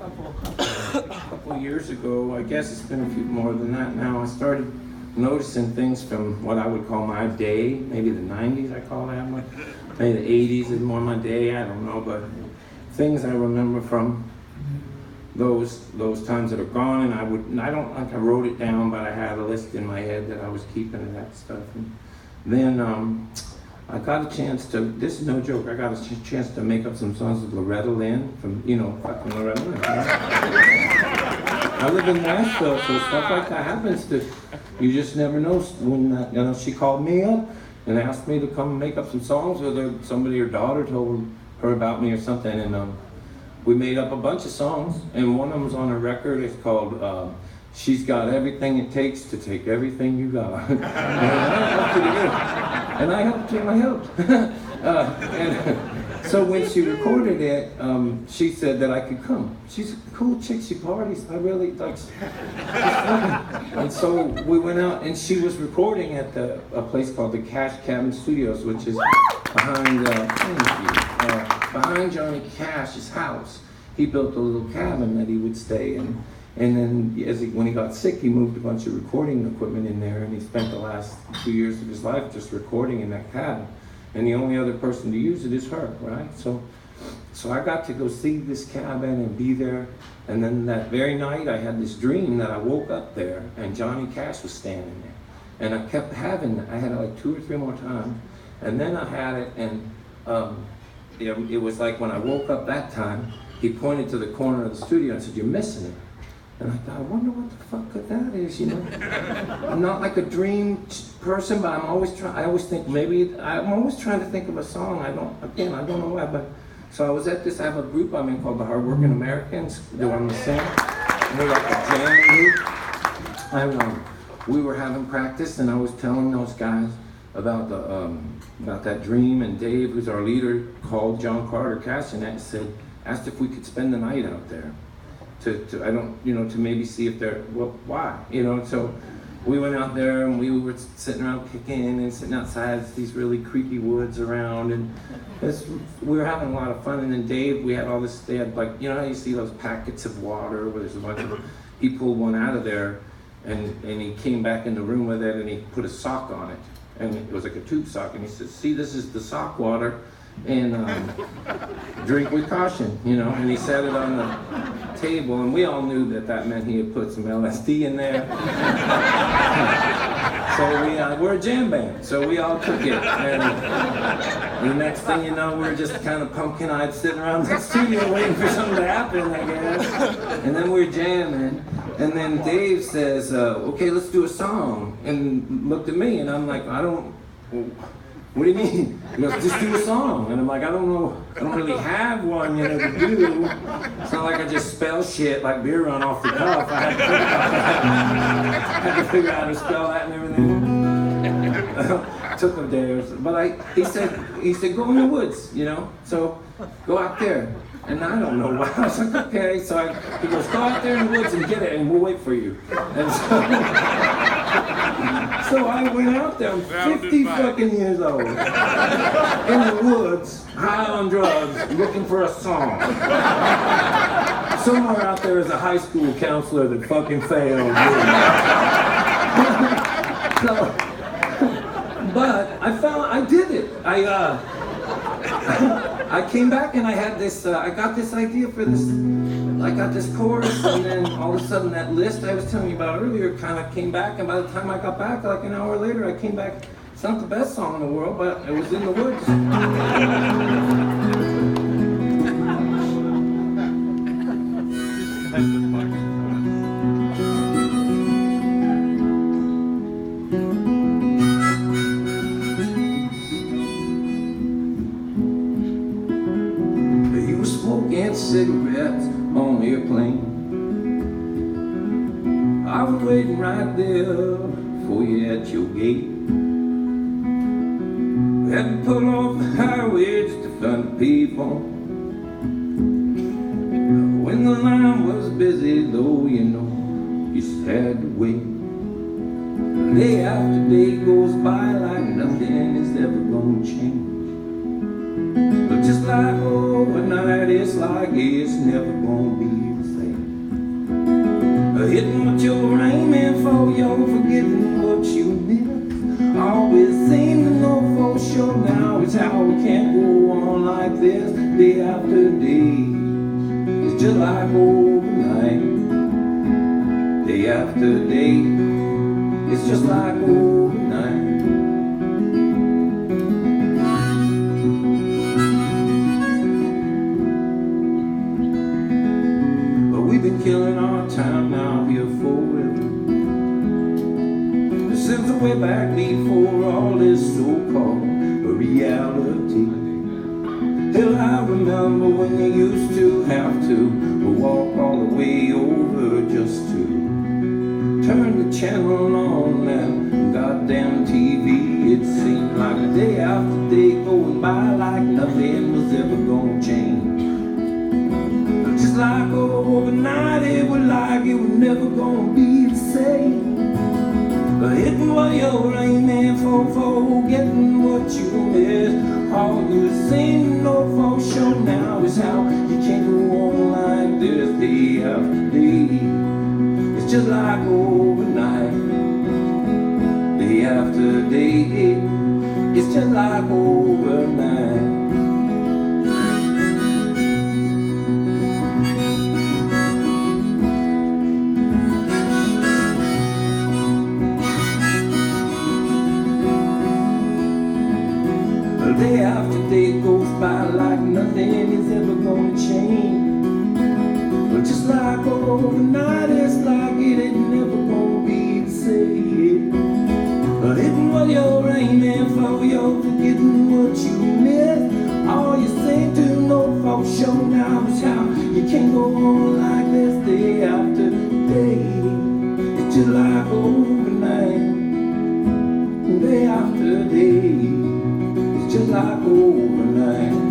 A couple of years ago, I guess it's been a few more than that now, I started noticing things from what I would call my day, maybe the 90s I call that, maybe the 80s is more my day, I don't know, but things I remember from those times that are gone, and I don't think I wrote it down, but I had a list in my head that I was keeping of that stuff. And then I got a chance to, this is no joke, I got a chance to make up some songs with Loretta Lynn from, fucking Loretta Lynn. I live in Nashville, so stuff like that happens you just never know when, she called me up and asked me to come make up some songs with her. Somebody, her daughter told her about me or something, and we made up a bunch of songs, and one of them's on a record. It's called She's Got Everything It Takes to Take Everything You Got. And I helped her, I helped. And so when she recorded it, she said that I could come. She's a cool chick, she parties, I really like, and so we went out, and she was recording at a place called the Cash Cabin Studios, which is behind Johnny Cash's house. He built a little cabin that he would stay in. And then when he got sick, he moved a bunch of recording equipment in there, and he spent the last 2 years of his life just recording in that cabin. And the only other person to use it is her, right? So I got to go see this cabin and be there. And then that very night, I had this dream that I woke up there, and Johnny Cash was standing there. And I kept having it. I had it like 2 or 3 more times. And then I had it, and it was like when I woke up that time, he pointed to the corner of the studio and said, "You're missing it." And I thought, I wonder what the fuck that is, I'm not like a dream person, but I always think I'm always trying to think of a song. I don't know why, but so I was at this, I have a group I'm in called the Hardworking Americans, do I'm the same. We're like a jam group. And we were having practice, and I was telling those guys about that dream, and Dave, who's our leader, called John Carter Cash and asked if we could spend the night out there. To maybe see if why, so we went out there, and we were sitting around kicking and sitting outside these really creepy woods around, and we were having a lot of fun. And then Dave, we had all this, they had like, how you see those packets of water where there's a bunch of, he pulled one out of there, and he came back in the room with it, and he put a sock on it, and it was like a tube sock, and he said, "See, this is the sock water, and drink with caution," and he set it on the table, and we all knew that meant he had put some LSD in there. So we're a jam band, so we all took it, and the next thing you know, we're just kind of pumpkin-eyed sitting around the studio waiting for something to happen, I guess. And then we're jamming, and then Dave says, "Okay, let's do a song," and looked at me, and I'm like, "What do you mean?" He goes, "Just do a song." And I'm like, I don't know, I don't really have one, to do. It's not like I just spell shit like beer run off the cuff. I had to figure out how to spell that and everything. Took a day, but he said, "Go in the woods, so go out there." And I don't know why. I was like, "Okay." So he goes, "Go out there in the woods and get it, and we'll wait for you." And so I went out there, I'm 50 fucking years old, in the woods, high on drugs, looking for a song. Somewhere out there is a high school counselor that fucking failed. But I did it. I came back, and I had this, I got this idea for this, I got this chorus, and then all of a sudden that list I was telling you about earlier kind of came back, and by the time I got back, like an hour later, I came back. It's not the best song in the world, but it was in the woods. You were smoking cigarettes on the airplane. I was waiting right there for you at your gate. We had to pull off the highway just to find a payphone. When the line was busy, though, you just had to wait. Day after day goes by like nothing is ever gonna change. But just like overnight, it's like it's never gonna be the same. Hitting what you're aiming for, you're forgetting what you missed. Always seem to know for sure now is how we can't go on like this day after day. It's just like overnight, day after day. It's just like overnight. But we've been killing our time now here forever, since the way back before all this so-called reality. Hell, I remember when you used to have to walk all the way over just to turn the channel on that goddamn TV. It seemed like day after day going by like nothing was ever gonna change. Just like overnight, it was like it was never gonna be the same. Hitting what you're aiming for, forgetting what you missed. All you seem to know for sure now is how you can't go on like this day after day. It's just like overnight, day after day. It's just like overnight. Day after day goes by like nothing is ever gonna change. But just like overnight, it's like it ain't never gonna be the same. But hitting what you're aiming for, you're forgetting what you missed. All you seem to know for sure now is how you can't go on like this day after day. It's just like overnight, day after day. Just like overnight.